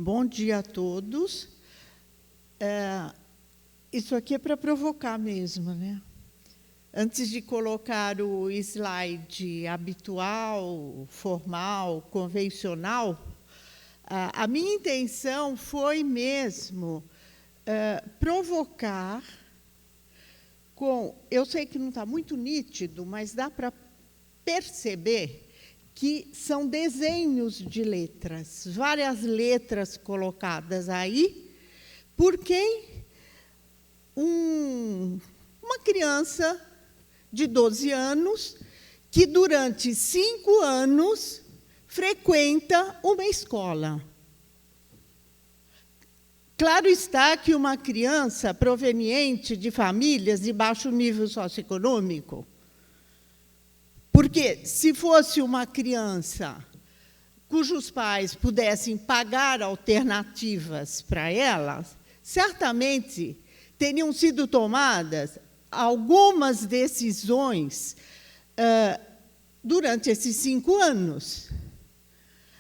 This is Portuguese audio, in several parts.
Bom dia a todos. Isso aqui é para provocar mesmo, né? Antes de colocar o slide habitual, formal, convencional, a minha intenção foi mesmo provocar com... Eu sei que não está muito nítido, mas dá para perceber que são desenhos de letras, várias letras colocadas aí, por quem uma criança de 12 anos que, durante 5 anos, frequenta uma escola. Claro está que uma criança proveniente de famílias de baixo nível socioeconômico, porque, se fosse uma criança cujos pais pudessem pagar alternativas para ela, certamente teriam sido tomadas algumas decisões durante esses 5 anos.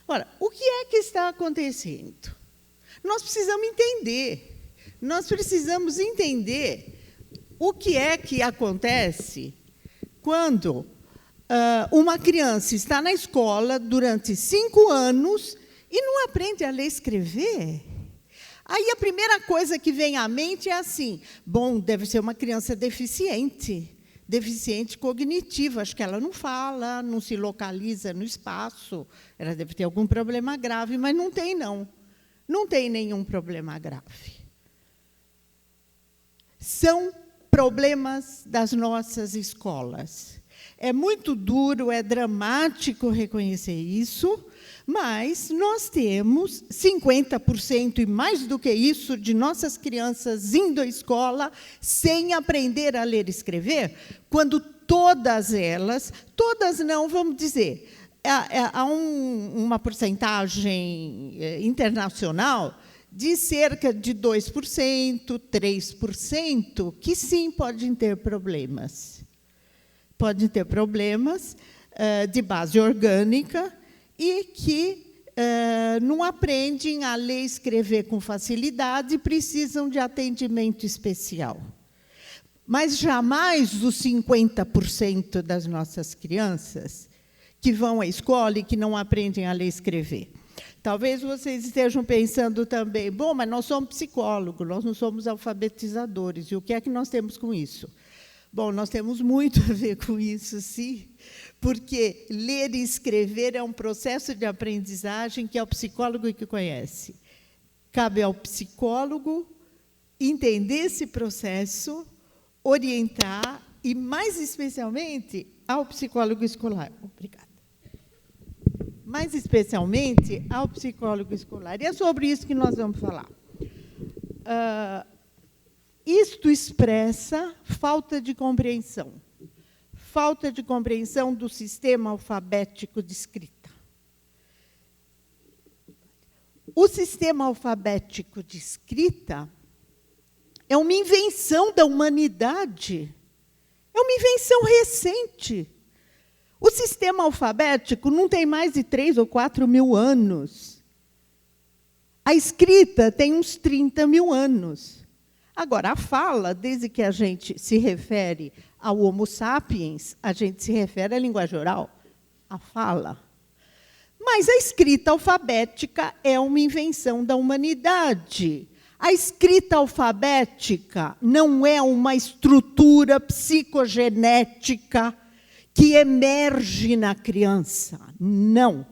Ora, o que é que está acontecendo? Nós precisamos entender o que é que acontece quando uma criança está na escola durante 5 anos e não aprende a ler e escrever. Aí a primeira coisa que vem à mente é assim: bom, deve ser uma criança deficiente cognitiva, acho que ela não fala, não se localiza no espaço, ela deve ter algum problema grave, mas não tem, não. Não tem nenhum problema grave. São problemas das nossas escolas. É muito duro, é dramático reconhecer isso, mas nós temos 50% e mais do que isso de nossas crianças indo à escola sem aprender a ler e escrever, quando todas elas, todas não, vamos dizer, há uma porcentagem internacional de cerca de 2%, 3%, que sim podem ter problemas. Podem ter problemas de base orgânica e que não aprendem a ler e escrever com facilidade e precisam de atendimento especial. Mas jamais os 50% das nossas crianças que vão à escola e que não aprendem a ler e escrever. Talvez vocês estejam pensando também, bom, mas nós somos psicólogos, nós não somos alfabetizadores, e o que é que nós temos com isso? Bom, nós temos muito a ver com isso, sim, porque ler e escrever é um processo de aprendizagem que é o psicólogo que conhece. Cabe ao psicólogo entender esse processo, orientar, e, mais especialmente, ao psicólogo escolar. Obrigada. Mais especialmente ao psicólogo escolar. E é sobre isso que nós vamos falar. Isto expressa falta de compreensão do sistema alfabético de escrita. O sistema alfabético de escrita é uma invenção da humanidade, é uma invenção recente. O sistema alfabético não tem mais de 3 ou 4 mil anos. A escrita tem uns 30 mil anos. Agora, a fala, desde que a gente se refere ao Homo sapiens, a gente se refere à linguagem oral, à fala. Mas a escrita alfabética é uma invenção da humanidade. A escrita alfabética não é uma estrutura psicogenética que emerge na criança. Não.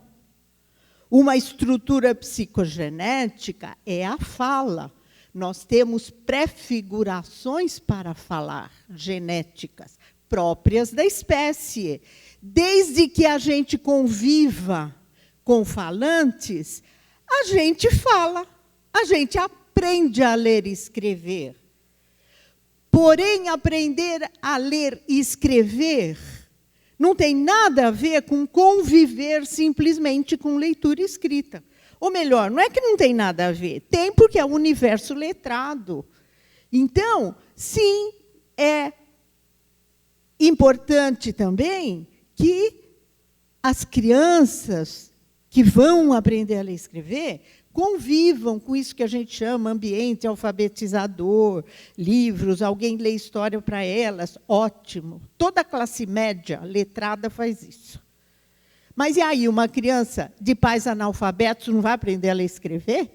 Uma estrutura psicogenética é a fala. Nós temos prefigurações para falar, genéticas, próprias da espécie. Desde que a gente conviva com falantes, a gente fala, a gente aprende a ler e escrever. Porém, aprender a ler e escrever não tem nada a ver com conviver simplesmente com leitura e escrita. Ou melhor, não é que não tem nada a ver, tem porque é um universo letrado. Então, sim, é importante também que as crianças que vão aprender a ler e escrever convivam com isso que a gente chama ambiente alfabetizador, livros, alguém lê história para elas, ótimo. Toda a classe média letrada faz isso. Mas e aí, uma criança de pais analfabetos não vai aprender a ler e escrever?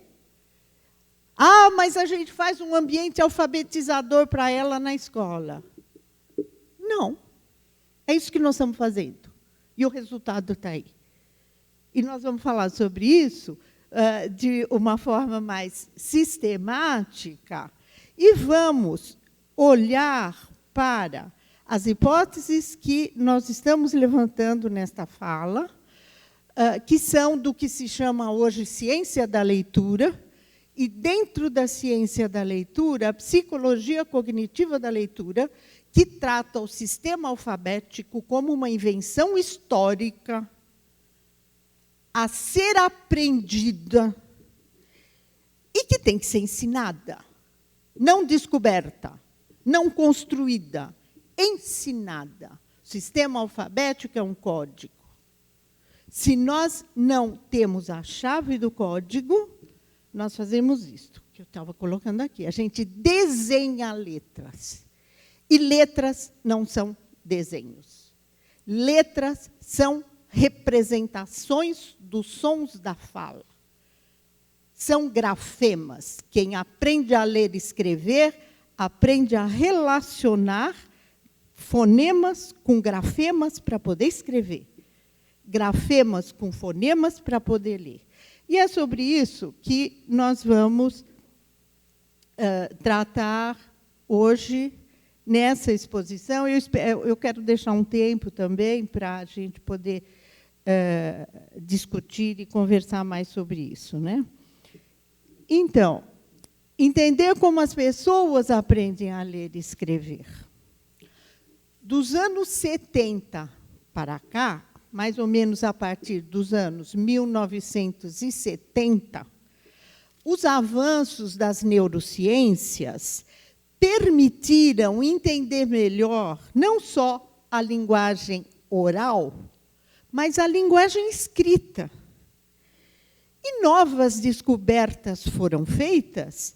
Ah, mas a gente faz um ambiente alfabetizador para ela na escola. Não. É isso que nós estamos fazendo. E o resultado está aí. E nós vamos falar sobre isso de uma forma mais sistemática e vamos olhar para as hipóteses que nós estamos levantando nesta fala, que são do que se chama hoje ciência da leitura, e dentro da ciência da leitura, a psicologia cognitiva da leitura, que trata o sistema alfabético como uma invenção histórica a ser aprendida e que tem que ser ensinada, não descoberta, não construída, ensinada. O sistema alfabético é um código. Se nós não temos a chave do código, nós fazemos isto, que eu estava colocando aqui. A gente desenha letras. E letras não são desenhos. Letras são representações dos sons da fala. São grafemas. Quem aprende a ler e escrever, aprende a relacionar fonemas com grafemas para poder escrever. Grafemas com fonemas para poder ler. E é sobre isso que nós vamos tratar hoje nessa exposição. Eu quero deixar um tempo também para a gente poder discutir e conversar mais sobre isso, né? Então, entender como as pessoas aprendem a ler e escrever. Dos anos 70 para cá, mais ou menos a partir dos anos 1970, os avanços das neurociências permitiram entender melhor não só a linguagem oral, mas a linguagem escrita. E novas descobertas foram feitas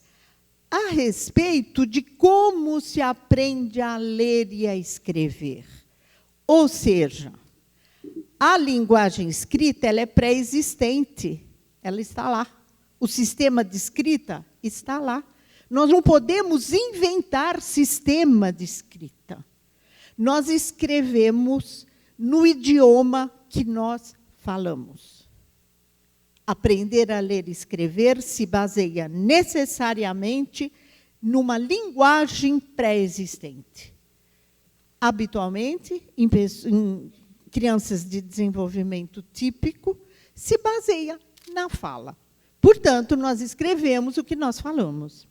a respeito de como se aprende a ler e a escrever. Ou seja, a linguagem escrita ela é pré-existente, ela está lá. O sistema de escrita está lá. Nós não podemos inventar sistema de escrita. Nós escrevemos no idioma que nós falamos. Aprender a ler e escrever se baseia necessariamente numa linguagem pré-existente. Habitualmente, em crianças de desenvolvimento típico, se baseia na fala. Portanto, nós escrevemos o que nós falamos.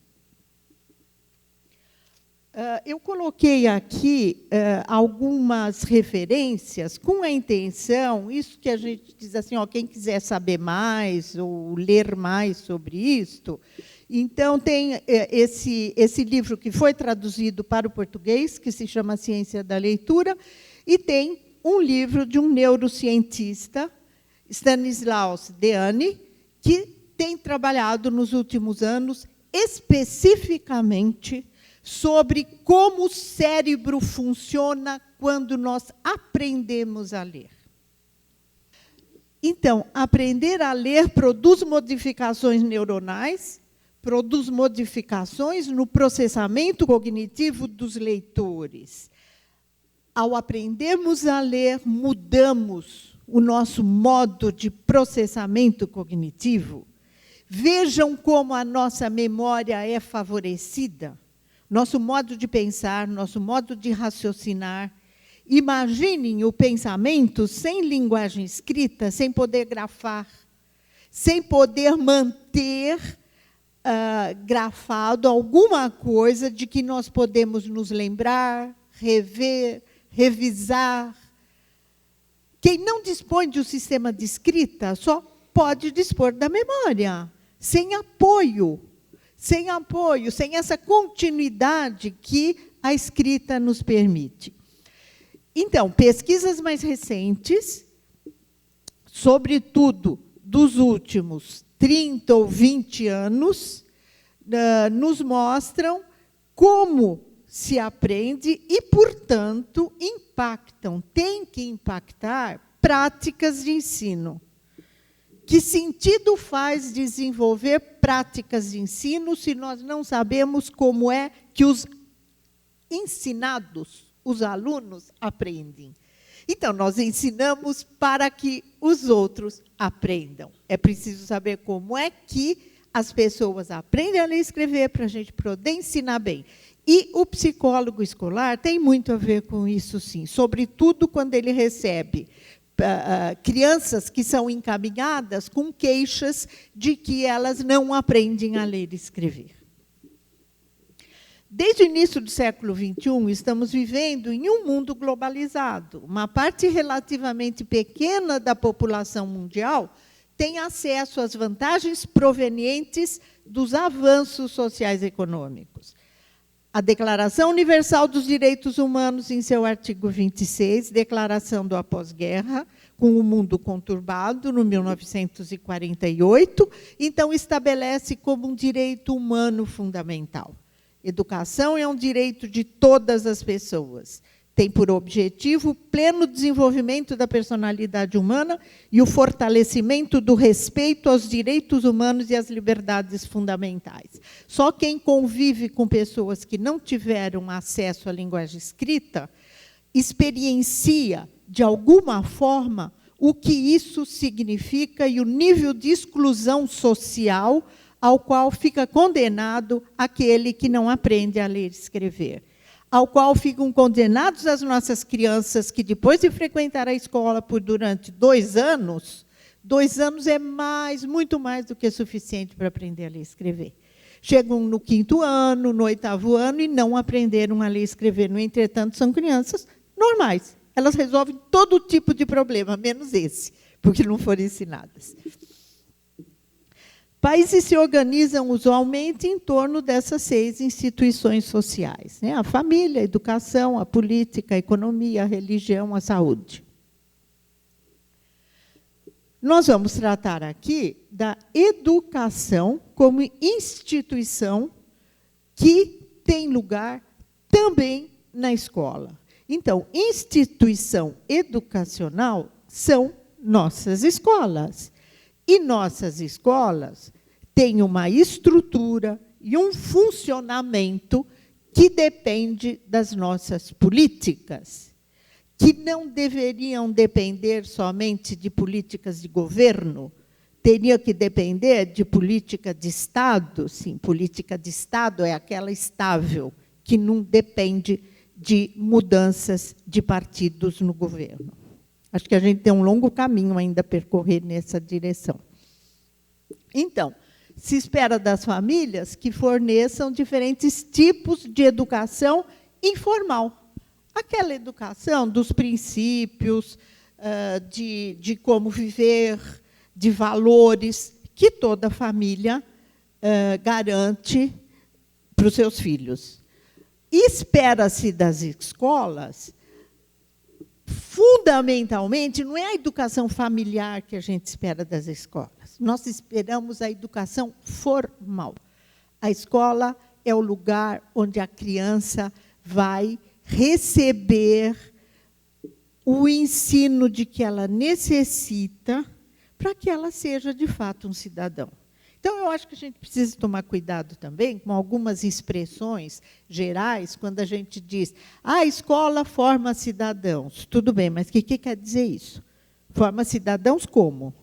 Eu coloquei aqui algumas referências com a intenção, isso que a gente diz assim, ó, quem quiser saber mais ou ler mais sobre isto. Então, tem esse livro que foi traduzido para o português, que se chama Ciência da Leitura, e tem um livro de um neurocientista, Stanislaus Dehaene, que tem trabalhado nos últimos anos especificamente sobre como o cérebro funciona quando nós aprendemos a ler. Então, aprender a ler produz modificações neuronais, produz modificações no processamento cognitivo dos leitores. Ao aprendermos a ler, mudamos o nosso modo de processamento cognitivo. Vejam como a nossa memória é favorecida. Nosso modo de pensar, nosso modo de raciocinar. Imaginem o pensamento sem linguagem escrita, sem poder grafar, sem poder manter grafado alguma coisa de que nós podemos nos lembrar, rever, revisar. Quem não dispõe de um sistema de escrita só pode dispor da memória, sem apoio, sem essa continuidade que a escrita nos permite. Então, pesquisas mais recentes, sobretudo dos últimos 30 ou 20 anos, nos mostram como se aprende e, portanto, têm que impactar práticas de ensino. Que sentido faz desenvolver práticas de ensino se nós não sabemos como é que os ensinados, os alunos, aprendem? Então, nós ensinamos para que os outros aprendam. É preciso saber como é que as pessoas aprendem a ler e escrever para a gente poder ensinar bem. E o psicólogo escolar tem muito a ver com isso, sim, sobretudo quando ele recebe crianças que são encaminhadas com queixas de que elas não aprendem a ler e escrever. Desde o início do século XXI, estamos vivendo em um mundo globalizado. Uma parte relativamente pequena da população mundial tem acesso às vantagens provenientes dos avanços sociais e econômicos. A Declaração Universal dos Direitos Humanos, em seu artigo 26, declaração do após-guerra, com o mundo conturbado, no 1948, então estabelece como um direito humano fundamental. Educação é um direito de todas as pessoas. Tem por objetivo o pleno desenvolvimento da personalidade humana e o fortalecimento do respeito aos direitos humanos e às liberdades fundamentais. Só quem convive com pessoas que não tiveram acesso à linguagem escrita experiencia, de alguma forma, o que isso significa e o nível de exclusão social ao qual fica condenado aquele que não aprende a ler e escrever, ao qual ficam condenados as nossas crianças que, depois de frequentar a escola durante 2 anos, 2 anos é muito mais do que suficiente para aprender a ler e escrever. Chegam no 5º ano, no 8º ano, e não aprenderam a ler e escrever. No entretanto, são crianças normais. Elas resolvem todo tipo de problema, menos esse, porque não foram ensinadas. Países se organizam usualmente em torno dessas 6 instituições sociais, né? A família, a educação, a política, a economia, a religião, a saúde. Nós vamos tratar aqui da educação como instituição que tem lugar também na escola. Então, instituição educacional são nossas escolas. E nossas escolas têm uma estrutura e um funcionamento que depende das nossas políticas, que não deveriam depender somente de políticas de governo, teria que depender de política de Estado. Sim, política de Estado é aquela estável, que não depende de mudanças de partidos no governo. Acho que a gente tem um longo caminho ainda a percorrer nessa direção. Então, se espera das famílias que forneçam diferentes tipos de educação informal. Aquela educação dos princípios, de como viver, de valores, que toda família garante para os seus filhos. Espera-se das escolas, fundamentalmente, não é a educação familiar que a gente espera das escolas. Nós esperamos a educação formal. A escola é o lugar onde a criança vai receber o ensino de que ela necessita para que ela seja, de fato, um cidadão. Então, eu acho que a gente precisa tomar cuidado também com algumas expressões gerais, quando a gente diz a escola forma cidadãos. Tudo bem, mas o que quer dizer isso? Forma cidadãos como?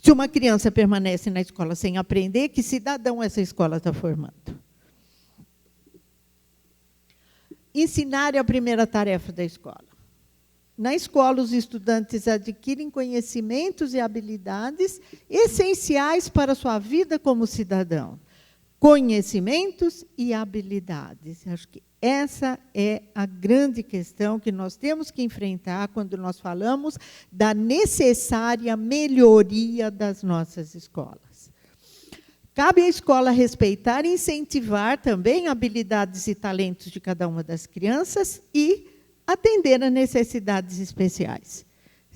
Se uma criança permanece na escola sem aprender, que cidadão essa escola está formando? Ensinar é a primeira tarefa da escola. Na escola, os estudantes adquirem conhecimentos e habilidades essenciais para a sua vida como cidadão. Conhecimentos e habilidades. Acho que essa é a grande questão que nós temos que enfrentar quando nós falamos da necessária melhoria das nossas escolas. Cabe à escola respeitar e incentivar também habilidades e talentos de cada uma das crianças e atender a necessidades especiais.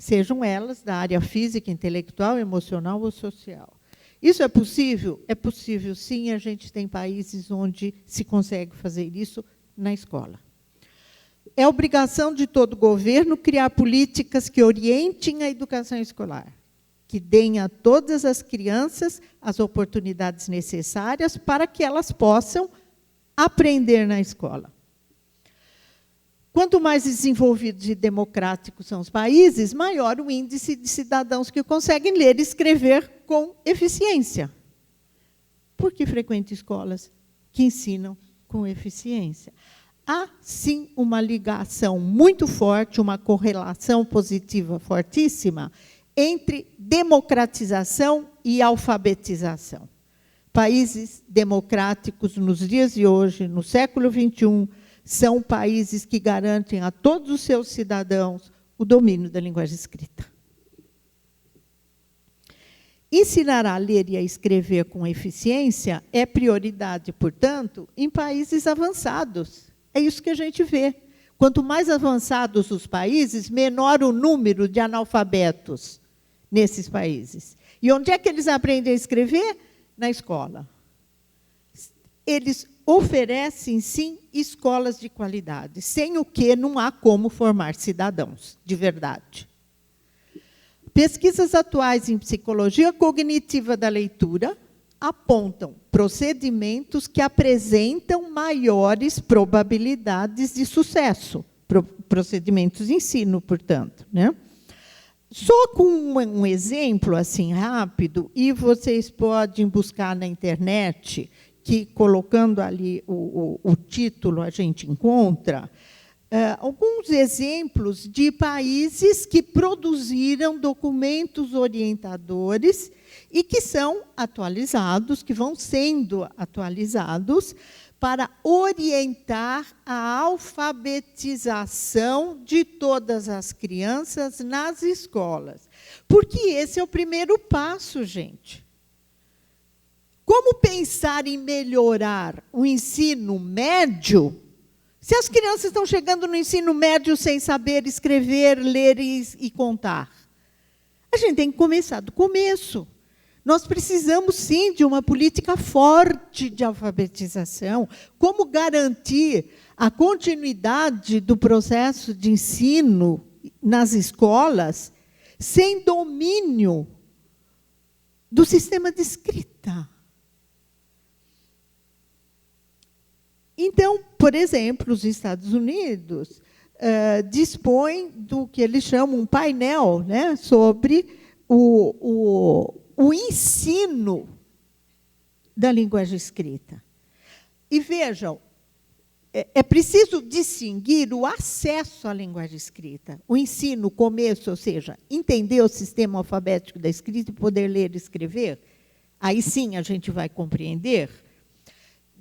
sejam elas da área física, intelectual, emocional ou social. Isso é possível? É possível, sim. A gente tem países onde se consegue fazer isso na escola. É obrigação de todo governo criar políticas que orientem a educação escolar, que deem a todas as crianças as oportunidades necessárias para que elas possam aprender na escola. Quanto mais desenvolvidos e democráticos são os países, maior o índice de cidadãos que conseguem ler e escrever com eficiência. Porque frequento escolas que ensinam com eficiência. Há, sim, uma ligação muito forte, uma correlação positiva fortíssima entre democratização e alfabetização. Países democráticos, nos dias de hoje, no século XXI, são países que garantem a todos os seus cidadãos o domínio da linguagem escrita. Ensinar a ler e a escrever com eficiência é prioridade, portanto, em países avançados. É isso que a gente vê. Quanto mais avançados os países, menor o número de analfabetos nesses países. E onde é que eles aprendem a escrever? Na escola. Eles oferecem, sim, escolas de qualidade, sem o que não há como formar cidadãos, de verdade. Pesquisas atuais em psicologia cognitiva da leitura apontam procedimentos que apresentam maiores probabilidades de sucesso, procedimentos de ensino, portanto, né? Só com um exemplo assim rápido, e vocês podem buscar na internet, que colocando ali o título a gente encontra, alguns exemplos de países que produziram documentos orientadores e que são atualizados, que vão sendo atualizados para orientar a alfabetização de todas as crianças nas escolas. Porque esse é o primeiro passo, gente. Como pensar em melhorar o ensino médio se as crianças estão chegando no ensino médio sem saber escrever, ler e contar? A gente tem que começar do começo. Nós precisamos, sim, de uma política forte de alfabetização. Como garantir a continuidade do processo de ensino nas escolas sem domínio do sistema de escrita? Então, por exemplo, os Estados Unidos dispõem do que eles chamam um painel, né, sobre o ensino da linguagem escrita. E vejam, é preciso distinguir o acesso à linguagem escrita. O ensino, o começo, ou seja, entender o sistema alfabético da escrita e poder ler e escrever, aí sim a gente vai compreender.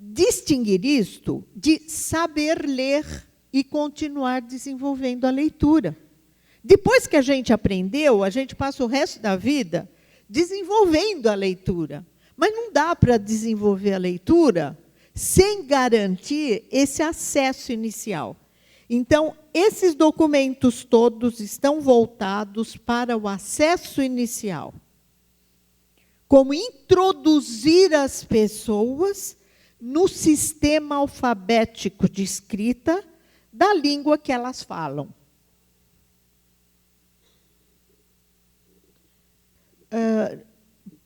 Distinguir isto de saber ler e continuar desenvolvendo a leitura. Depois que a gente aprendeu, a gente passa o resto da vida desenvolvendo a leitura. Mas não dá para desenvolver a leitura sem garantir esse acesso inicial. Então, esses documentos todos estão voltados para o acesso inicial. Como introduzir as pessoas no sistema alfabético de escrita da língua que elas falam.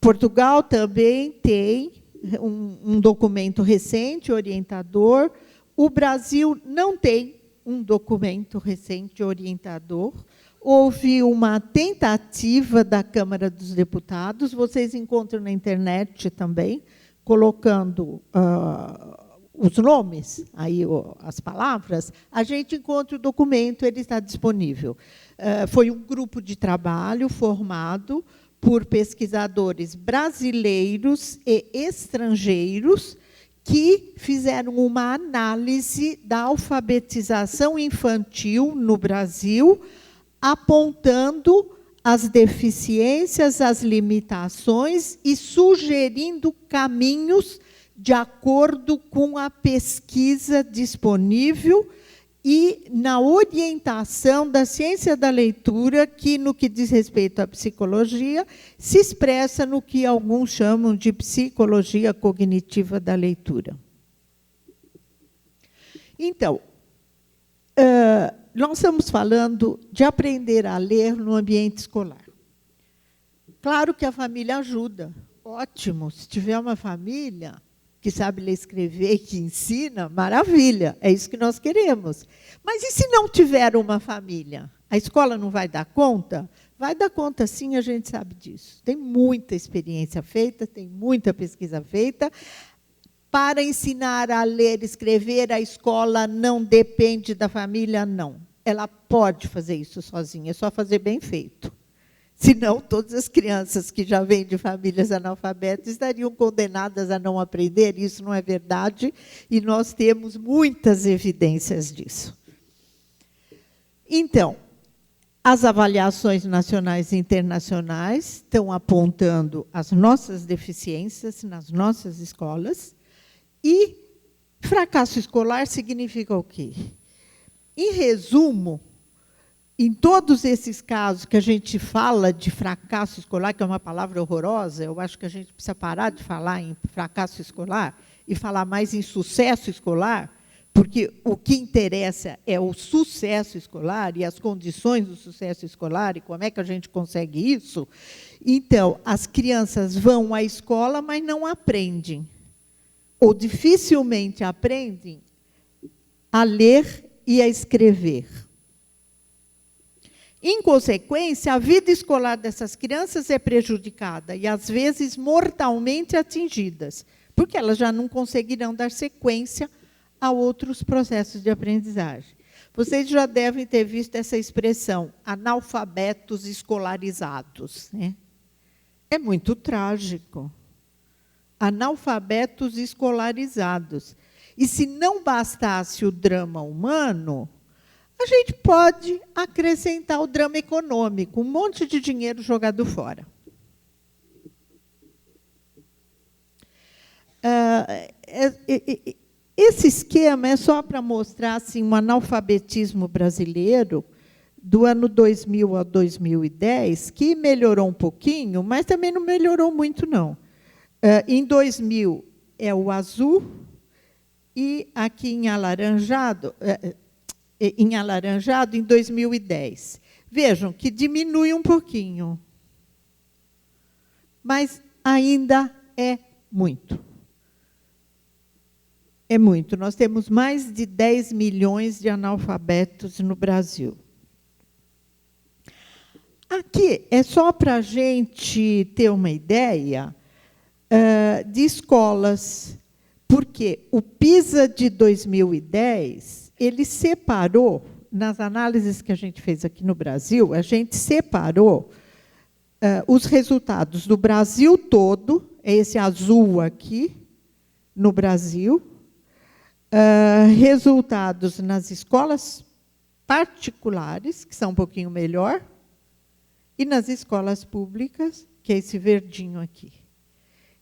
Portugal também tem um documento recente, orientador. O Brasil não tem um documento recente, orientador. Houve uma tentativa da Câmara dos Deputados, vocês encontram na internet também, colocando os nomes, aí as palavras, a gente encontra o documento, ele está disponível. Foi um grupo de trabalho formado por pesquisadores brasileiros e estrangeiros que fizeram uma análise da alfabetização infantil no Brasil, apontando as deficiências, as limitações e sugerindo caminhos de acordo com a pesquisa disponível e na orientação da ciência da leitura, que, no que diz respeito à psicologia, se expressa no que alguns chamam de psicologia cognitiva da leitura. Então, nós estamos falando de aprender a ler no ambiente escolar. Claro que a família ajuda. Ótimo, se tiver uma família que sabe ler e escrever e que ensina, maravilha, é isso que nós queremos. Mas e se não tiver uma família? A escola não vai dar conta? Vai dar conta, sim, a gente sabe disso. Tem muita experiência feita, tem muita pesquisa feita. Para ensinar a ler e escrever, a escola não depende da família, não. Ela pode fazer isso sozinha, é só fazer bem feito. Senão, todas as crianças que já vêm de famílias analfabetas estariam condenadas a não aprender. Isso não é verdade, e nós temos muitas evidências disso. Então, as avaliações nacionais e internacionais estão apontando as nossas deficiências nas nossas escolas, e fracasso escolar significa o quê? Em resumo, em todos esses casos que a gente fala de fracasso escolar, que é uma palavra horrorosa, eu acho que a gente precisa parar de falar em fracasso escolar e falar mais em sucesso escolar, porque o que interessa é o sucesso escolar e as condições do sucesso escolar e como é que a gente consegue isso. Então, as crianças vão à escola, mas não aprendem, ou dificilmente aprendem a ler e a escrever. Em consequência, a vida escolar dessas crianças é prejudicada e, às vezes, mortalmente atingidas, porque elas já não conseguirão dar sequência a outros processos de aprendizagem. Vocês já devem ter visto essa expressão, analfabetos escolarizados, né? É muito trágico. Analfabetos escolarizados. E se não bastasse o drama humano, a gente pode acrescentar o drama econômico, um monte de dinheiro jogado fora. Esse esquema é só para mostrar assim, um analfabetismo brasileiro do ano 2000 a 2010, que melhorou um pouquinho, mas também não melhorou muito, não. Em 2000 é o azul, e aqui em alaranjado em 2010. Vejam que diminui um pouquinho, mas ainda é muito. É muito. Nós temos mais de 10 milhões de analfabetos no Brasil. Aqui é só para a gente ter uma ideia de escolas, porque o PISA de 2010, ele separou, nas análises que a gente fez aqui no Brasil, a gente separou os resultados do Brasil todo, é esse azul aqui, no Brasil, resultados nas escolas particulares, que são um pouquinho melhor, e nas escolas públicas, que é esse verdinho aqui.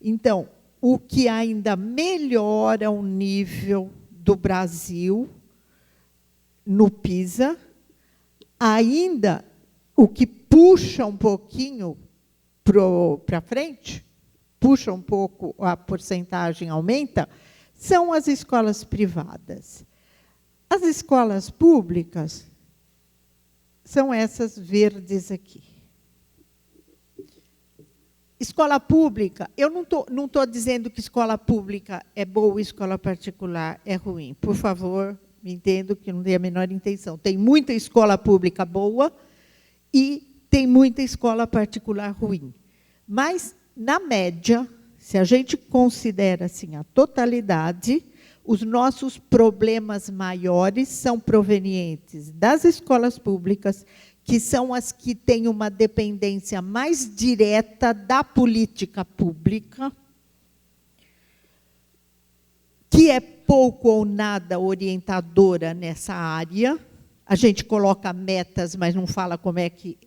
Então, o que ainda melhora o nível do Brasil no PISA, ainda o que puxa um pouquinho para frente, puxa um pouco, a porcentagem aumenta, são as escolas privadas. As escolas públicas são essas verdes aqui. Escola pública, eu não estou dizendo que escola pública é boa e escola particular é ruim. Por favor, me entendo que não tem a menor intenção. Tem muita escola pública boa e tem muita escola particular ruim. Mas, na média, se a gente considera assim, a totalidade, os nossos problemas maiores são provenientes das escolas públicas, que são as que têm uma dependência mais direta da política pública, que é pouco ou nada orientadora nessa área. A gente coloca metas, mas não fala como é que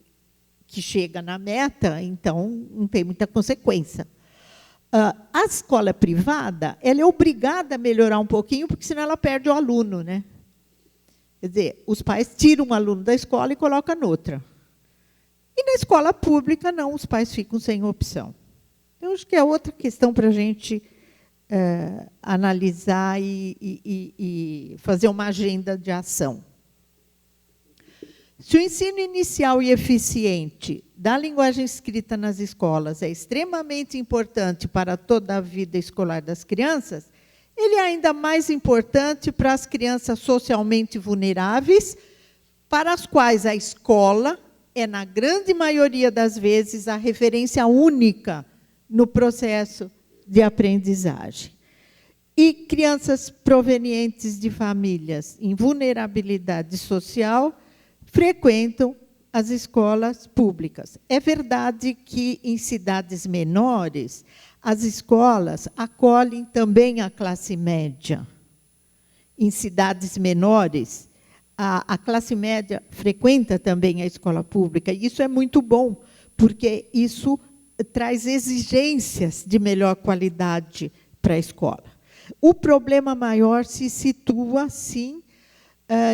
chega na meta, então não tem muita consequência. A escola privada, ela é obrigada a melhorar um pouquinho, porque senão ela perde o aluno, né? Quer dizer, os pais tiram um aluno da escola e colocam noutra. E na escola pública, não, os pais ficam sem opção. Então, acho que é outra questão para a gente analisar e fazer uma agenda de ação. Se o ensino inicial e eficiente da linguagem escrita nas escolas é extremamente importante para toda a vida escolar das crianças, ele é ainda mais importante para as crianças socialmente vulneráveis, para as quais a escola é, na grande maioria das vezes, a referência única no processo de aprendizagem. E crianças provenientes de famílias em vulnerabilidade social frequentam as escolas públicas. É verdade que, em cidades menores, as escolas acolhem também a classe média. Em cidades menores, a classe média frequenta também a escola pública. E isso é muito bom, porque isso traz exigências de melhor qualidade para a escola. O problema maior se situa, sim,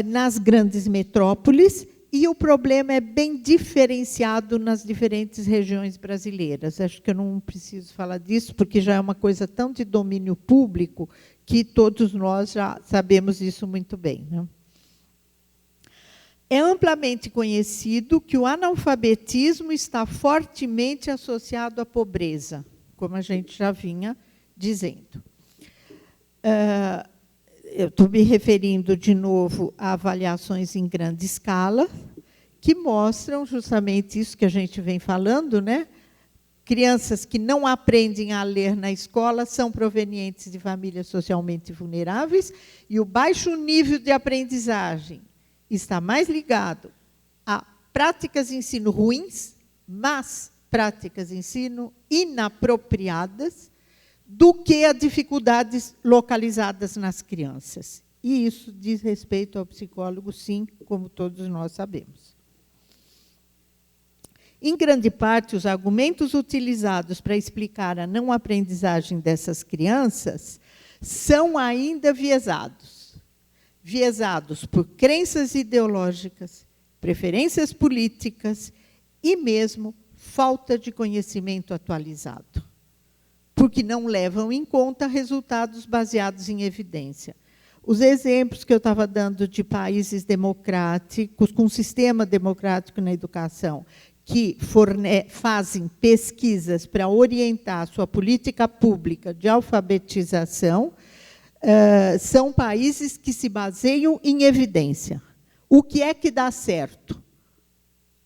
nas grandes metrópoles, e o problema é bem diferenciado nas diferentes regiões brasileiras. Acho que eu não preciso falar disso, porque já é uma coisa tão de domínio público que todos nós já sabemos isso muito bem, né? É amplamente conhecido que o analfabetismo está fortemente associado à pobreza, como a gente já vinha dizendo. Eu estou me referindo, de novo, a avaliações em grande escala, que mostram justamente isso que a gente vem falando, né? Crianças que não aprendem a ler na escola são provenientes de famílias socialmente vulneráveis, e o baixo nível de aprendizagem está mais ligado a práticas de ensino ruins, mas práticas de ensino inapropriadas, do que a dificuldades localizadas nas crianças. E isso diz respeito ao psicólogo, sim, como todos nós sabemos. Em grande parte, os argumentos utilizados para explicar a não aprendizagem dessas crianças são ainda viesados por crenças ideológicas, preferências políticas e mesmo falta de conhecimento atualizado, porque não levam em conta resultados baseados em evidência. Os exemplos que eu estava dando de países democráticos, com sistema democrático na educação, que fazem pesquisas para orientar a sua política pública de alfabetização, são países que se baseiam em evidência. O que é que dá certo?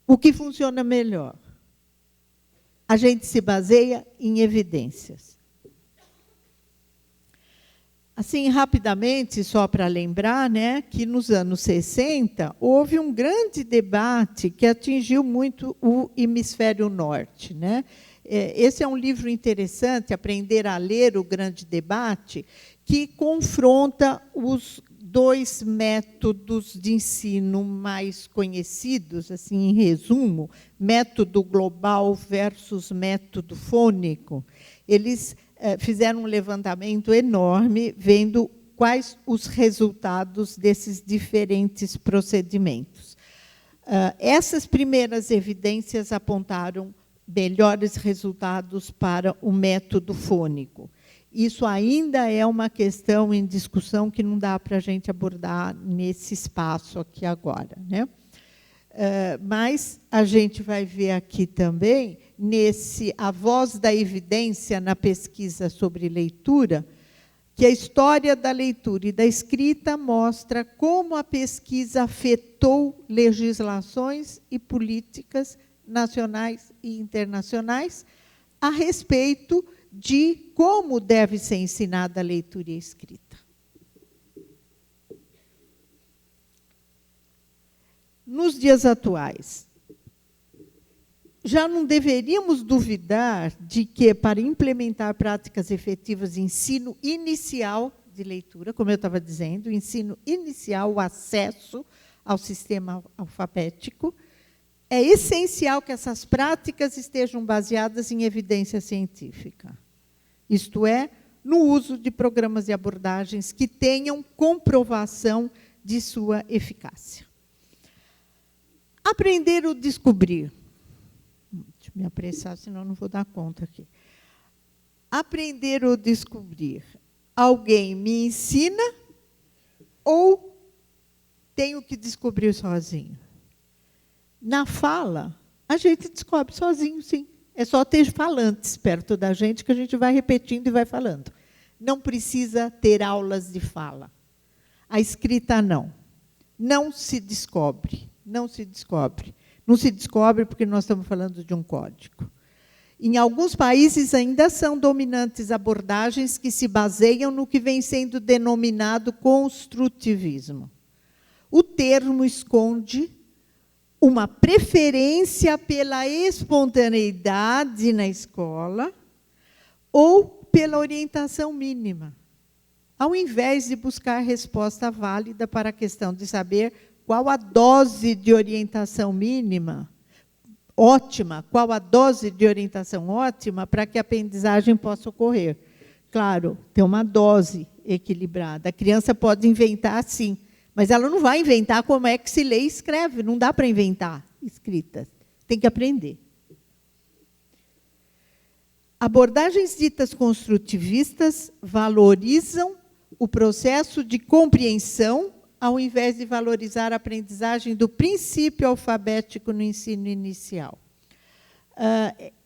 O que funciona melhor? A gente se baseia em evidências. Assim, rapidamente, só para lembrar, né, que nos anos 60 houve um grande debate que atingiu muito o hemisfério norte, né? Esse é um livro interessante, Aprender a Ler, o Grande Debate, que confronta os dois métodos de ensino mais conhecidos, assim, em resumo, método global versus método fônico. Eles fizeram um levantamento enorme, vendo quais os resultados desses diferentes procedimentos. Essas primeiras evidências apontaram melhores resultados para o método fônico. Isso ainda é uma questão em discussão que não dá para a gente abordar nesse espaço aqui agora, né? Mas a gente vai ver aqui também, A Voz da Evidência na pesquisa sobre leitura, que a história da leitura e da escrita mostra como a pesquisa afetou legislações e políticas nacionais e internacionais a respeito de como deve ser ensinada a leitura e a escrita. Nos dias atuais, já não deveríamos duvidar de que, para implementar práticas efetivas de ensino inicial de leitura, como eu estava dizendo, o ensino inicial, o acesso ao sistema alfabético, é essencial que essas práticas estejam baseadas em evidência científica. Isto é, no uso de programas e abordagens que tenham comprovação de sua eficácia. Aprender ou descobrir. Deixa eu me apressar, senão não vou dar conta aqui. Aprender ou descobrir. Alguém me ensina ou tenho que descobrir sozinho? Na fala, a gente descobre sozinho, sim. É só ter falantes perto da gente que a gente vai repetindo e vai falando. Não precisa ter aulas de fala. A escrita, não. Não se descobre. Não se descobre. Não se descobre porque nós estamos falando de um código. Em alguns países ainda são dominantes abordagens que se baseiam no que vem sendo denominado construtivismo. O termo esconde uma preferência pela espontaneidade na escola ou pela orientação mínima, ao invés de buscar resposta válida para a questão de saber qual a dose de orientação mínima ótima, qual a dose de orientação ótima para que a aprendizagem possa ocorrer. Claro, tem uma dose equilibrada. A criança pode inventar, sim, mas ela não vai inventar como é que se lê e escreve. Não dá para inventar escritas. Tem que aprender. Abordagens ditas construtivistas valorizam o processo de compreensão ao invés de valorizar a aprendizagem do princípio alfabético no ensino inicial.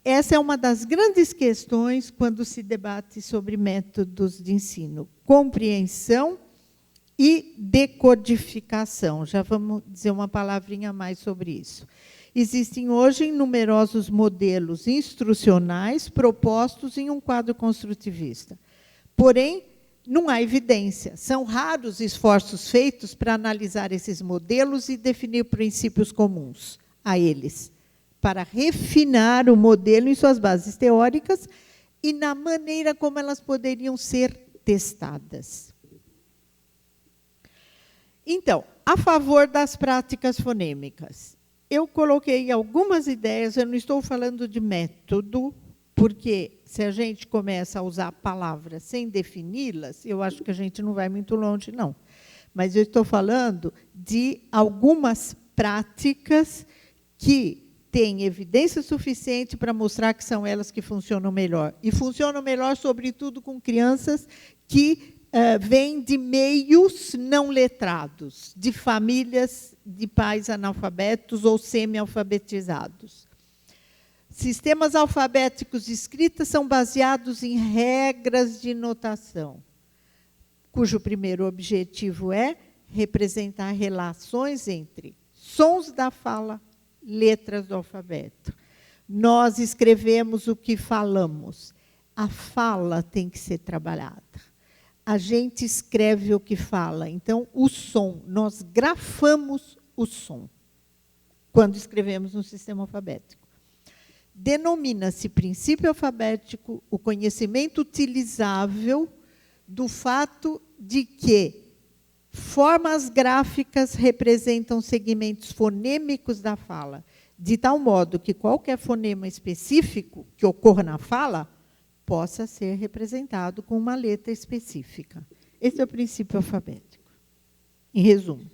Essa é uma das grandes questões quando se debate sobre métodos de ensino. Compreensão e decodificação. Já vamos dizer uma palavrinha a mais sobre isso. Existem hoje numerosos modelos instrucionais propostos em um quadro construtivista. Porém, não há evidência. São raros esforços feitos para analisar esses modelos e definir princípios comuns a eles, para refinar o modelo em suas bases teóricas e na maneira como elas poderiam ser testadas. Então, a favor das práticas fonêmicas, eu coloquei algumas ideias, eu não estou falando de método, porque se a gente começa a usar palavras sem defini-las, eu acho que a gente não vai muito longe, não. Mas eu estou falando de algumas práticas que têm evidência suficiente para mostrar que são elas que funcionam melhor. E funcionam melhor, sobretudo, com crianças que vêm de meios não letrados, de famílias de pais analfabetos ou semi-alfabetizados. Sistemas alfabéticos de escrita são baseados em regras de notação, cujo primeiro objetivo é representar relações entre sons da fala, letras do alfabeto. Nós escrevemos o que falamos. A fala tem que ser trabalhada. A gente escreve o que fala. Então, o som, nós grafamos o som quando escrevemos no sistema alfabético. Denomina-se princípio alfabético o conhecimento utilizável do fato de que formas gráficas representam segmentos fonêmicos da fala, de tal modo que qualquer fonema específico que ocorra na fala possa ser representado com uma letra específica. Esse é o princípio alfabético. Em resumo,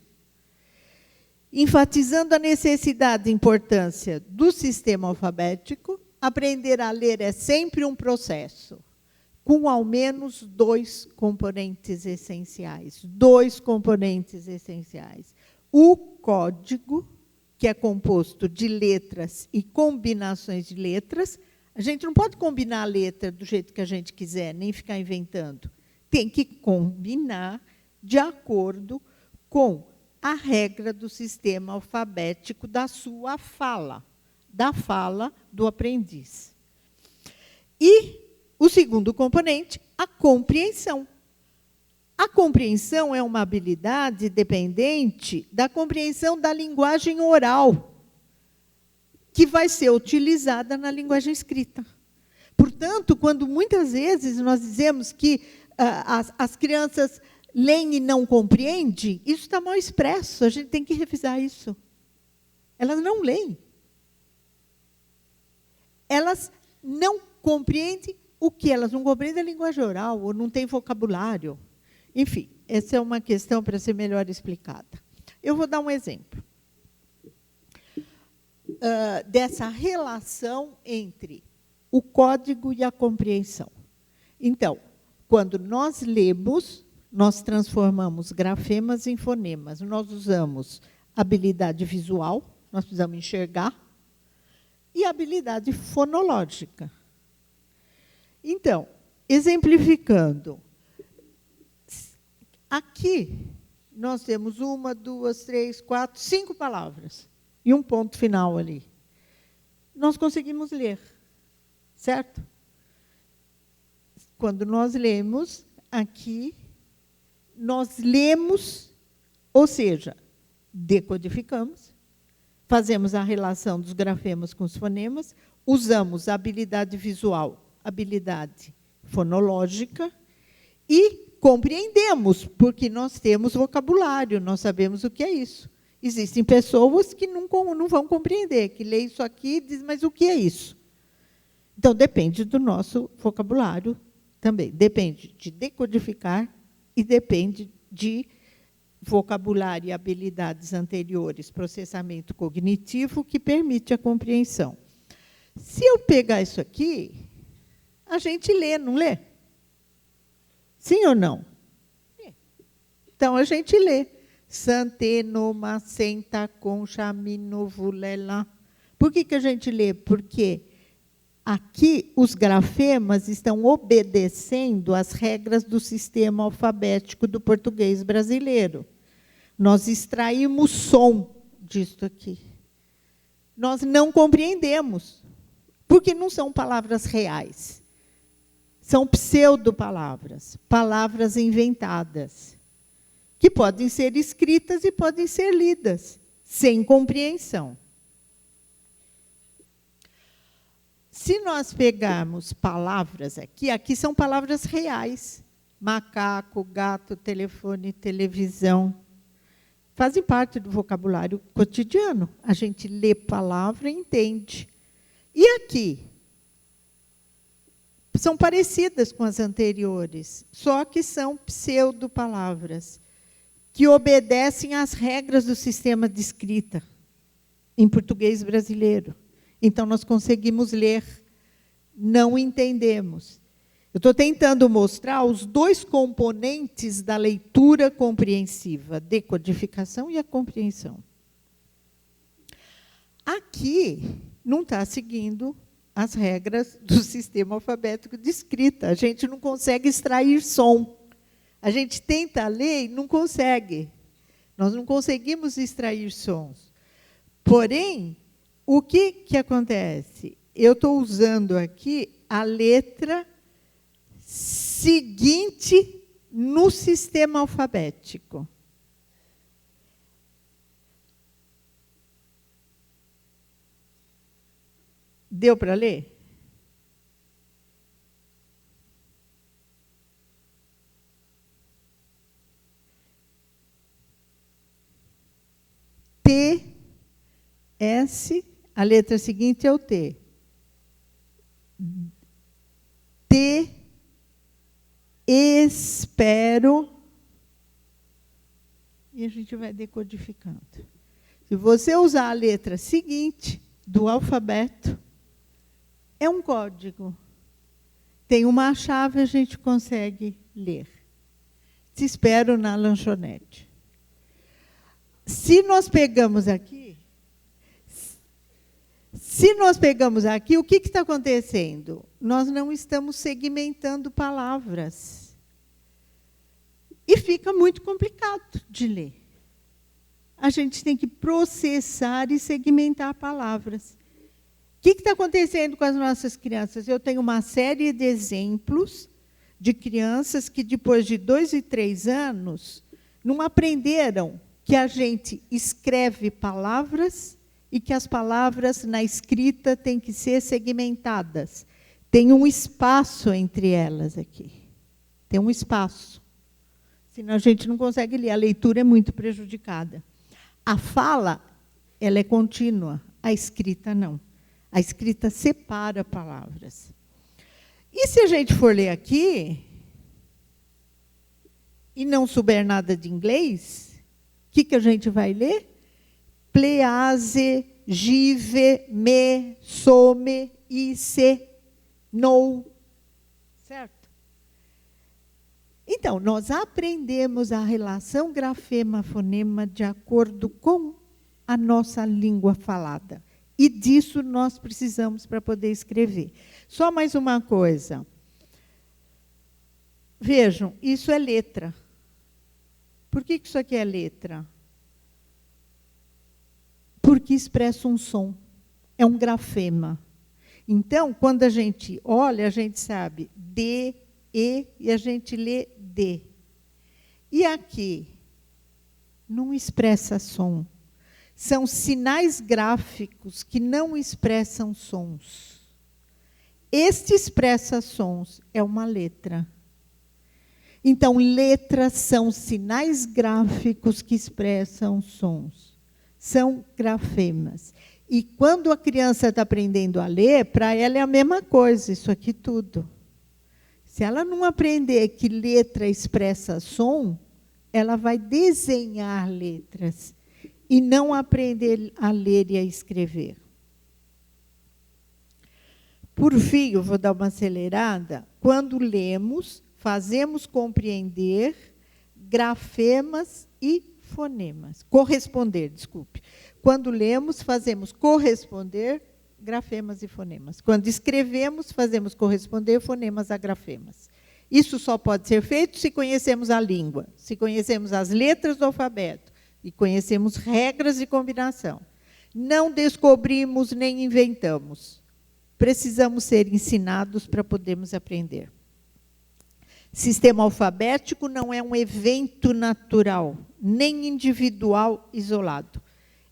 enfatizando a necessidade e importância do sistema alfabético, aprender a ler é sempre um processo, com ao menos dois componentes essenciais. Dois componentes essenciais. O código, que é composto de letras e combinações de letras. A gente não pode combinar a letra do jeito que a gente quiser, nem ficar inventando. Tem que combinar de acordo com a regra do sistema alfabético da sua fala, da fala do aprendiz. E o segundo componente, a compreensão. A compreensão é uma habilidade dependente da compreensão da linguagem oral, que vai ser utilizada na linguagem escrita. Portanto, quando muitas vezes nós dizemos que as crianças leem e não compreendem, isso está mal expresso, a gente tem que revisar isso. Elas não leem. Elas não compreendem o que? Elas não compreendem a linguagem oral, ou não têm vocabulário. Enfim, essa é uma questão para ser melhor explicada. Eu vou dar um exemplo dessa relação entre o código e a compreensão. Então, quando nós lemos, nós transformamos grafemas em fonemas. Nós usamos habilidade visual, nós precisamos enxergar, e habilidade fonológica. Então, exemplificando, aqui nós temos 1, 2, 3, 4, 5 palavras e um ponto final ali. Nós conseguimos ler, certo? Quando nós lemos, aqui, nós lemos, ou seja, decodificamos, fazemos a relação dos grafemas com os fonemas, usamos a habilidade visual, habilidade fonológica e compreendemos, porque nós temos vocabulário, nós sabemos o que é isso. Existem pessoas que não vão compreender, que lê isso aqui e diz, mas o que é isso? Então, depende do nosso vocabulário também. Depende de decodificar e depende de vocabulário e habilidades anteriores, processamento cognitivo, que permite a compreensão. Se eu pegar isso aqui, a gente lê, não lê? Sim ou não? Então, a gente lê. Santeno, senta, concha, minovulela. Por que a gente lê? Porque aqui os grafemas estão obedecendo às regras do sistema alfabético do português brasileiro. Nós extraímos som disto aqui. Nós não compreendemos, porque não são palavras reais. São pseudopalavras, palavras inventadas, que podem ser escritas e podem ser lidas, sem compreensão. Se nós pegarmos palavras aqui são palavras reais. Macaco, gato, telefone, televisão. Fazem parte do vocabulário cotidiano. A gente lê palavra e entende. E aqui? São parecidas com as anteriores, só que são pseudopalavras, que obedecem às regras do sistema de escrita em português brasileiro. Então, nós conseguimos ler, não entendemos. Eu estou tentando mostrar os dois componentes da leitura compreensiva, a decodificação e a compreensão. Aqui não está seguindo as regras do sistema alfabético de escrita. A gente não consegue extrair som. A gente tenta ler e não consegue. Nós não conseguimos extrair sons. Porém, o que acontece? Eu estou usando aqui a letra seguinte no sistema alfabético. Deu para ler? T, S, a letra seguinte é o T. T, espero. E a gente vai decodificando. Se você usar a letra seguinte do alfabeto, é um código. Tem uma chave, a gente consegue ler. Te espero na lanchonete. Se nós pegamos aqui, o que está acontecendo? Nós não estamos segmentando palavras. E fica muito complicado de ler. A gente tem que processar e segmentar palavras. O que está acontecendo com as nossas crianças? Eu tenho uma série de exemplos de crianças que, depois de 2 e 3 anos, não aprenderam que a gente escreve palavras e que as palavras na escrita têm que ser segmentadas. Tem um espaço entre elas aqui. Tem um espaço. Senão a gente não consegue ler. A leitura é muito prejudicada. A fala, ela é contínua. A escrita, não. A escrita separa palavras. E se a gente for ler aqui, e não souber nada de inglês, o que a gente vai ler? Please, give, me, some, ise, no. Certo? Então, nós aprendemos a relação grafema-fonema de acordo com a nossa língua falada. E disso nós precisamos para poder escrever. Só mais uma coisa. Vejam, isso é letra. Por que isso aqui é letra? Porque expressa um som. É um grafema. Então, quando a gente olha, a gente sabe D, E, e a gente lê D. E aqui, não expressa som. São sinais gráficos que não expressam sons. Este expressa sons, é uma letra. Então, letras são sinais gráficos que expressam sons. São grafemas. E quando a criança está aprendendo a ler, para ela é a mesma coisa, isso aqui tudo. Se ela não aprender que letra expressa som, ela vai desenhar letras e não aprender a ler e a escrever. Por fim, eu vou dar uma acelerada. Quando lemos, fazemos compreender grafemas e fonemas. Corresponder, desculpe. Quando lemos, fazemos corresponder grafemas e fonemas. Quando escrevemos, fazemos corresponder fonemas a grafemas. Isso só pode ser feito se conhecemos a língua, se conhecemos as letras do alfabeto e conhecemos regras de combinação. Não descobrimos nem inventamos. Precisamos ser ensinados para podermos aprender. Sistema alfabético não é um evento natural, nem individual isolado.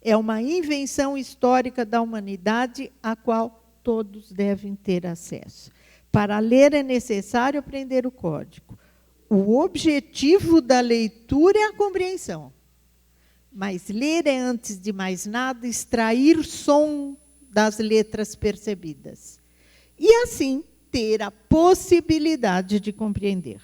É uma invenção histórica da humanidade a qual todos devem ter acesso. Para ler é necessário aprender o código. O objetivo da leitura é a compreensão. Mas ler é, antes de mais nada, extrair som das letras percebidas. E, assim, ter a possibilidade de compreender.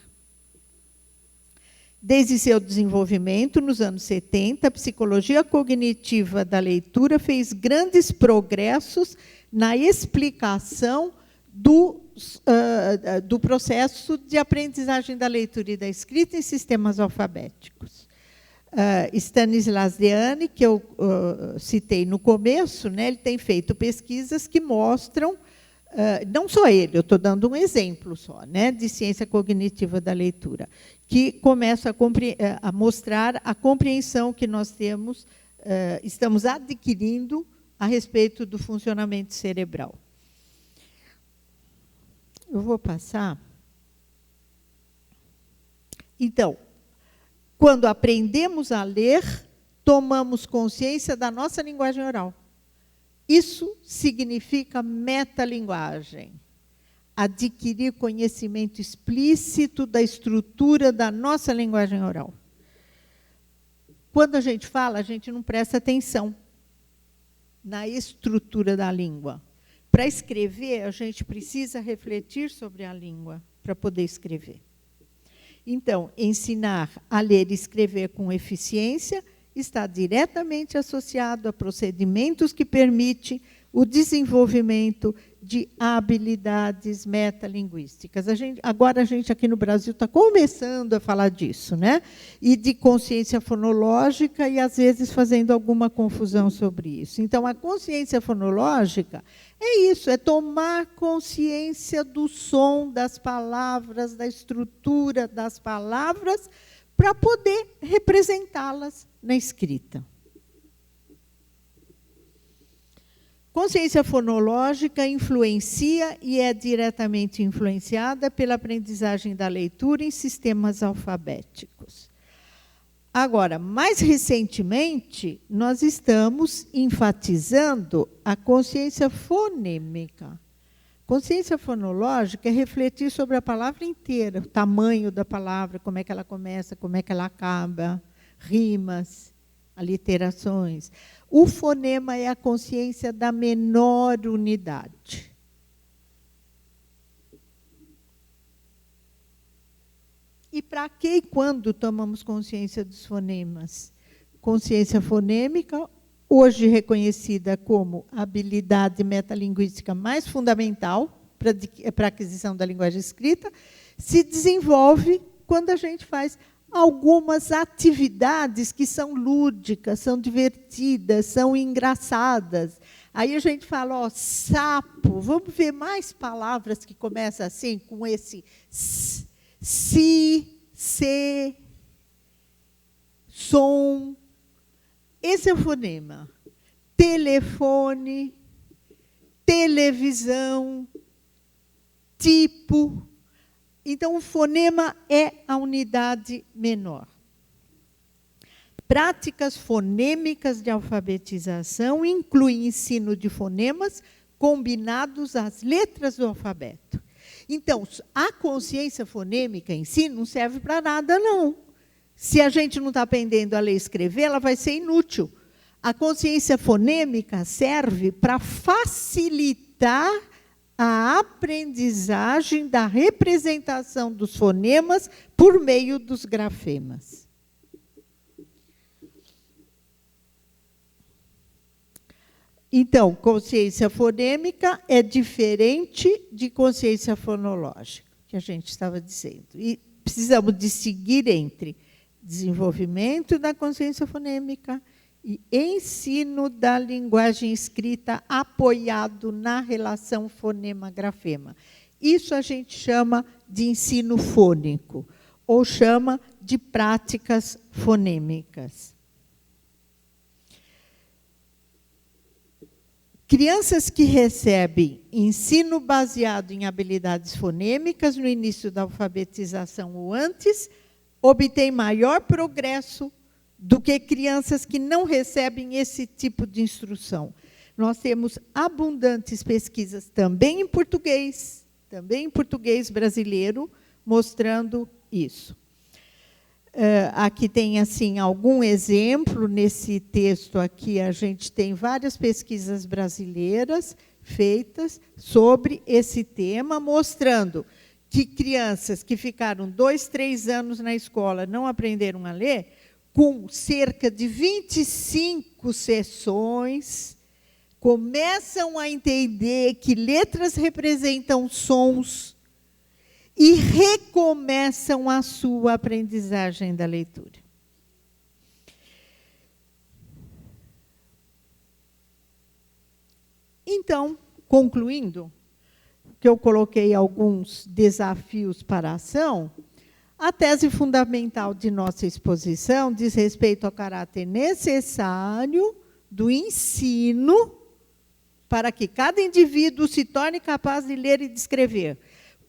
Desde seu desenvolvimento, nos anos 70, a psicologia cognitiva da leitura fez grandes progressos na explicação do processo de aprendizagem da leitura e da escrita em sistemas alfabéticos. Stanislas Dehaene, que eu citei no começo, né, ele tem feito pesquisas que mostram, não só ele, eu estou dando um exemplo só, né, de ciência cognitiva da leitura, que começa a mostrar a compreensão que nós temos, estamos adquirindo a respeito do funcionamento cerebral. Eu vou passar. Então, quando aprendemos a ler, tomamos consciência da nossa linguagem oral. Isso significa metalinguagem. Adquirir conhecimento explícito da estrutura da nossa linguagem oral. Quando a gente fala, a gente não presta atenção na estrutura da língua. Para escrever, a gente precisa refletir sobre a língua para poder escrever. Então, ensinar a ler e escrever com eficiência está diretamente associado a procedimentos que permitem o desenvolvimento de habilidades metalinguísticas. Agora a gente aqui no Brasil está começando a falar disso, né? E de consciência fonológica e, às vezes, fazendo alguma confusão sobre isso. Então, a consciência fonológica é isso, é tomar consciência do som das palavras, da estrutura das palavras, para poder representá-las na escrita. Consciência fonológica influencia e é diretamente influenciada pela aprendizagem da leitura em sistemas alfabéticos. Agora, mais recentemente, nós estamos enfatizando a consciência fonêmica. Consciência fonológica é refletir sobre a palavra inteira, o tamanho da palavra, como é que ela começa, como é que ela acaba, rimas, aliterações. O fonema é a consciência da menor unidade. E para que e quando tomamos consciência dos fonemas? Consciência fonêmica, hoje reconhecida como a habilidade metalinguística mais fundamental para a aquisição da linguagem escrita, se desenvolve quando a gente faz algumas atividades que são lúdicas, são divertidas, são engraçadas. Aí a gente fala, ó, sapo, vamos ver mais palavras que começam assim, com esse s, si, se, som. Esse é o fonema. Telefone, televisão, tipo. Então, o fonema é a unidade menor. Práticas fonêmicas de alfabetização incluem ensino de fonemas combinados às letras do alfabeto. Então, a consciência fonêmica em si não serve para nada, não. Se a gente não está aprendendo a ler e escrever, ela vai ser inútil. A consciência fonêmica serve para facilitar a aprendizagem da representação dos fonemas por meio dos grafemas. Então, consciência fonêmica é diferente de consciência fonológica, que a gente estava dizendo. E precisamos distinguir entre desenvolvimento da consciência fonêmica e ensino da linguagem escrita apoiado na relação fonema-grafema. Isso a gente chama de ensino fônico, ou chama de práticas fonêmicas. Crianças que recebem ensino baseado em habilidades fonêmicas no início da alfabetização ou antes, obtêm maior progresso do que crianças que não recebem esse tipo de instrução. Nós temos abundantes pesquisas também em português brasileiro, mostrando isso. Aqui tem assim algum exemplo, nesse texto aqui a gente tem várias pesquisas brasileiras feitas sobre esse tema, mostrando que crianças que ficaram 2, 3 anos na escola não aprenderam a ler, com cerca de 25 sessões, começam a entender que letras representam sons e recomeçam a sua aprendizagem da leitura. Então, concluindo, que eu coloquei alguns desafios para a ação, a tese fundamental de nossa exposição diz respeito ao caráter necessário do ensino para que cada indivíduo se torne capaz de ler e de escrever,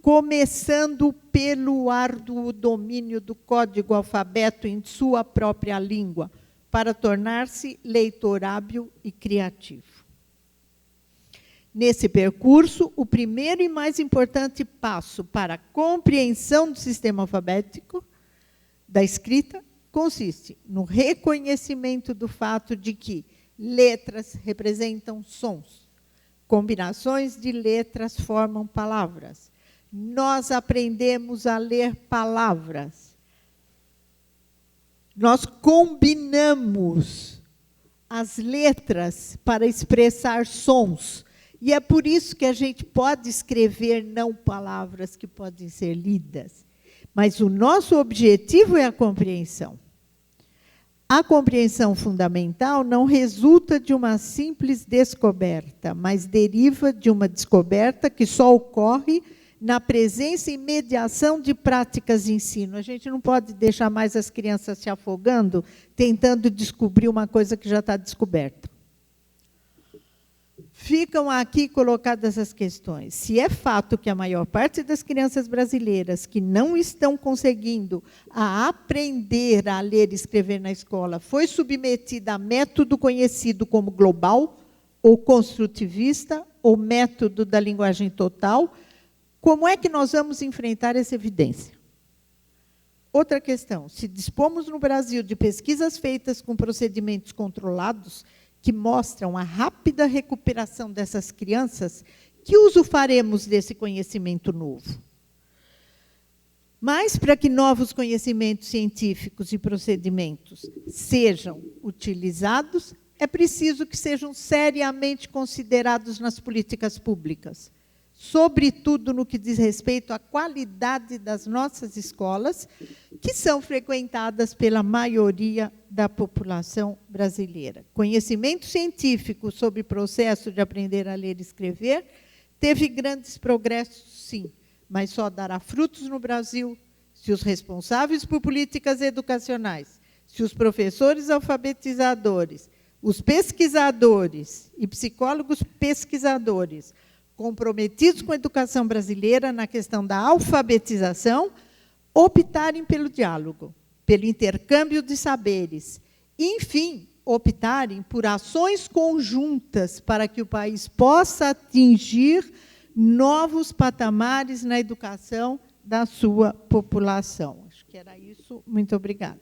começando pelo árduo domínio do código alfabeto em sua própria língua, para tornar-se leitor hábil e criativo. Nesse percurso, o primeiro e mais importante passo para a compreensão do sistema alfabético da escrita consiste no reconhecimento do fato de que letras representam sons, combinações de letras formam palavras. Nós aprendemos a ler palavras. Nós combinamos as letras para expressar sons. E é por isso que a gente pode escrever não palavras que podem ser lidas. Mas o nosso objetivo é a compreensão. A compreensão fundamental não resulta de uma simples descoberta, mas deriva de uma descoberta que só ocorre na presença e mediação de práticas de ensino. A gente não pode deixar mais as crianças se afogando, tentando descobrir uma coisa que já está descoberta. Ficam aqui colocadas as questões. Se é fato que a maior parte das crianças brasileiras que não estão conseguindo aprender a ler e escrever na escola foi submetida a método conhecido como global, ou construtivista, ou método da linguagem total, como é que nós vamos enfrentar essa evidência? Outra questão, se dispomos no Brasil de pesquisas feitas com procedimentos controlados, que mostram a rápida recuperação dessas crianças, que uso faremos desse conhecimento novo? Mas, para que novos conhecimentos científicos e procedimentos sejam utilizados, é preciso que sejam seriamente considerados nas políticas públicas, sobretudo no que diz respeito à qualidade das nossas escolas, que são frequentadas pela maioria da população brasileira. Conhecimento científico sobre o processo de aprender a ler e escrever teve grandes progressos, sim, mas só dará frutos no Brasil se os responsáveis por políticas educacionais, se os professores alfabetizadores, os pesquisadores e psicólogos pesquisadores comprometidos com a educação brasileira na questão da alfabetização, optarem pelo diálogo, pelo intercâmbio de saberes, e, enfim, optarem por ações conjuntas para que o país possa atingir novos patamares na educação da sua população. Acho que era isso. Muito obrigada.